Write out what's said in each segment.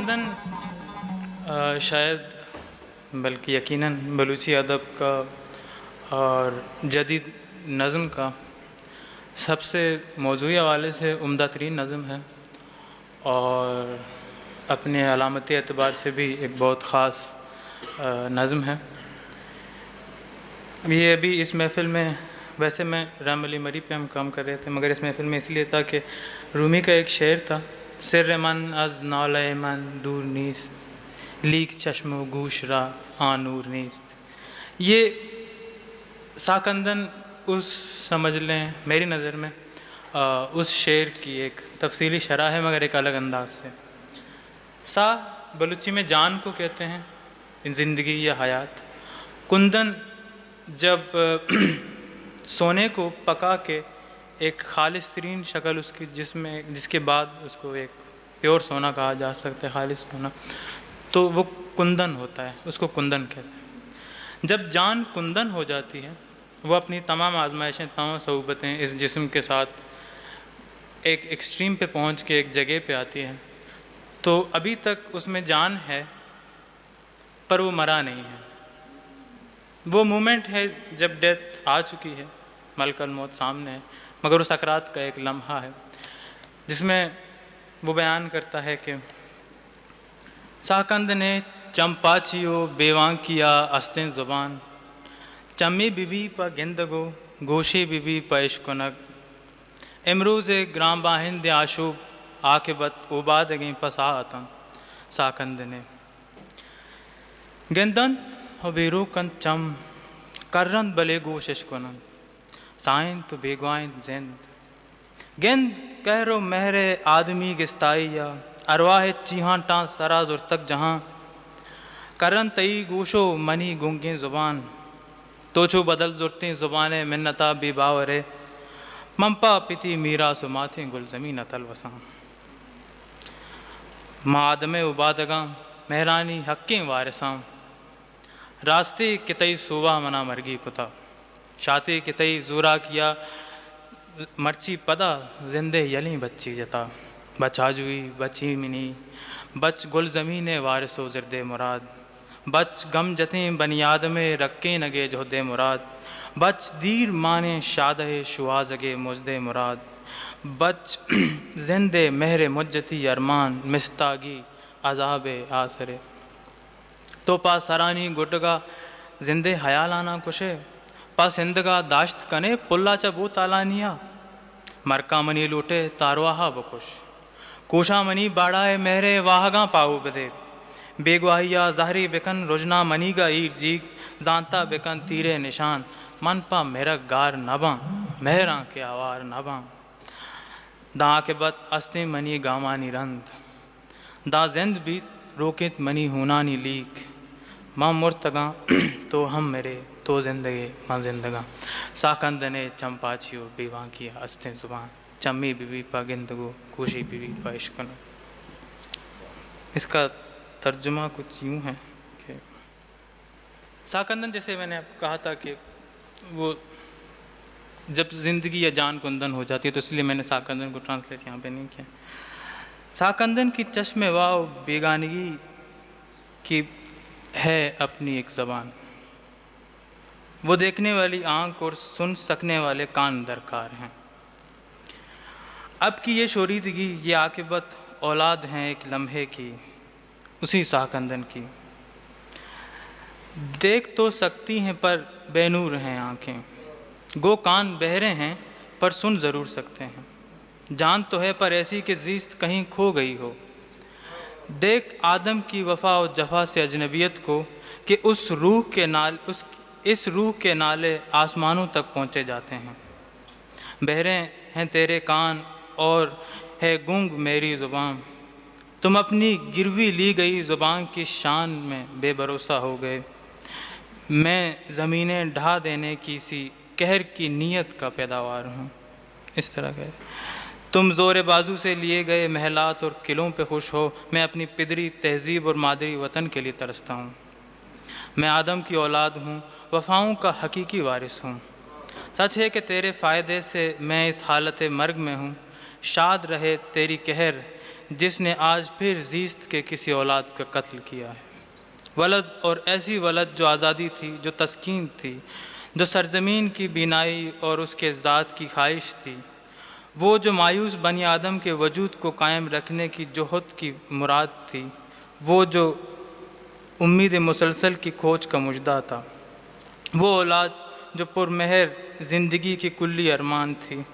साकंदन शायद बल्कि यकीनन बलूची अदब का और जदीद नज़म का सबसे मौज़ूई हवाले से उम्दा तरीन नज़म है और अपने अलामती एतबार से भी एक बहुत ख़ास नज़म है। ये अभी इस महफ़िल में, वैसे मैं राम अली मरी पे हम काम कर रहे थे, मगर इस महफ़िल में इसलिए था कि रूमी का एक शेर था, सिर मन अज नौले मन दूर नीस्त लीक चश्म गूश रा आनूर नीस्त। ये साकंदन उस, समझ लें मेरी नज़र में, उस शेर की एक तफसीली शरह है, मगर एक अलग अंदाज से। सा बलूची में जान को कहते हैं, ज़िंदगी या हयात। कुंदन जब सोने को पका के एक खालिस तरीन शक्ल उसकी, जिसके बाद उसको एक प्योर सोना कहा जा सकता है, खालिस सोना, तो वो कुंदन होता है, उसको कुंदन कहते हैं। जब जान कुंदन हो जाती है, वो अपनी तमाम आजमाइशें, तमाम सऊबतें इस जिस्म के साथ एक एक्सट्रीम पे पहुंच के एक जगह पे आती है, तो अभी तक उसमें जान है पर वो मरा नहीं है। वो मोमेंट है जब डेथ आ चुकी है, मलकल मौत सामने है, मगर उस सकरात का एक लम्हा है जिसमें वो बयान करता है कि साकंद ने चंपाचियो बेवां किया अस्तें ज़ुबान, चम्मी बीबी प गिंदगो गोशी बीबी प इश्कुनक, इमरूज़ ग्राम बाहिंद आशूब आकिबत उबाद गई पसातन। साकंद ने गेंदन बेरू कन चम कर्रन बले गोशिश कुनन साइन तो बेगवाइन जिंद, गेंद कहरो महरे आदमी गिस्ताइया अरवाह चीहांटा सराजुर तक जहाँ, करन तई गोशो मनी गुंगे ज़ुबान तोछो बदल जुरती ज़ुबान मिन्नता बेबावरे, मम्पा पिती मीरा सुमाथे गुल ज़मीन अतल वसां। मादमे उबादगा मेहरानी हक्के वारिसां, रास्ते कितई सुबह मना मरगी कुता, शाते कितई ज़ूरा किया मर्ची पदा जिंदे यली बच्ची जता, बचाजुई बची मिनी बच गुल ज़मीन वारिसो ज़िरदे मुराद, बच गम जतें बनियाद में रक्के नगे जोहदे मुराद, बच दीर माने शादे शुआजगे मुजदे मुराद, बच जिंदे महरे मुज्जती अरमान मिस्तागी अजाबे आसरे, तो पा सरानी गुटगा जिंदे हयालाना कुशे, पा सिंदगा दाश्त कने पुल्ला चबू तालानिया, मरका मनी लूटे तारवाहा बकुश, कोशा मनी बाड़ाए महरे वाहगा पाऊ बदे, बेगवाहिया जहरी बिकन रुजना मनीगा ईर जीग, जानता बिकन तीरे निशान मन पा मेरा गार नबा महरा के आवार नबा, दा के बत अस्ते मनी गामानी रंद, दा जिंद भी रोकित मनी हुनानी लीक, माँ मुर्तगा तो हम मेरे तो जिंदगी माँ जिंदगा। साकंद ने चंपाचियो बेवां किया अस्तें ज़ुबान, चम्मी बीबी पा गिंदगो खुशी बीबी पा इश्कन। इसका तर्जुमा कुछ यूँ है कि साकंदन, जैसे मैंने आपको कहा था कि वो जब ज़िंदगी या जान कुंदन हो जाती है, तो इसलिए मैंने साकंदन को ट्रांसलेट यहाँ पे नहीं किया। साकंदन की चश्मे वाव बेगानगी की है अपनी एक ज़बान, वो देखने वाली आँख और सुन सकने वाले कान दरकार हैं। अब की ये शोरीदगी, ये आकिबत औलाद हैं एक लम्हे की, उसी साकंदन की। देख तो सकती हैं पर बेनूर हैं आँखें, गो कान बहरे हैं पर सुन ज़रूर सकते हैं, जान तो है पर ऐसी कि ज़ीस्त कहीं खो गई हो। देख आदम की वफ़ा और जफ़ा से अजनबियत को कि इस रूह के नाले आसमानों तक पहुँचे जाते हैं। बहरे हैं तेरे कान और है गूंग मेरी ज़ुबान, तुम अपनी गिरवी ली गई ज़ुबान की शान में बेभरोसा हो गए। मैं ज़मीनें ढा देने की सी कहर की नीयत का पैदावार हूँ। इस तरह का तुम ज़ोर बाजू से लिए गए महलात और किलों पे खुश हो, मैं अपनी पिदरी तहज़ीब और मादरी वतन के लिए तरसता हूँ। मैं आदम की औलाद हूँ, वफ़ाओं का हकीकी वारिस हूँ। सच है कि तेरे फ़ायदे से मैं इस हालत मर्ग में हूँ, शाद रहे तेरी कहर जिसने आज फिर जीस्त के किसी औलाद का कत्ल किया है। वलद, और ऐसी वलद जो आज़ादी थी, जो तस्कीन थी, जो सरज़मीन की बीनाई और उसके ज़ात की ख्वाहिश थी, वो जो मायूस बनी आदम के वजूद को कायम रखने की जोहद की मुराद थी, वो जो उम्मीद मुसलसल की खोज का मुजदा था, वो औलाद जो पुरमेहर ज़िंदगी की कुल्ली अरमान थी।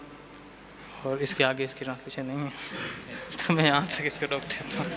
और इसके आगे इसकी ट्रांसलेशन नहीं है तो मैं यहाँ तक इसको रोक देता हूँ।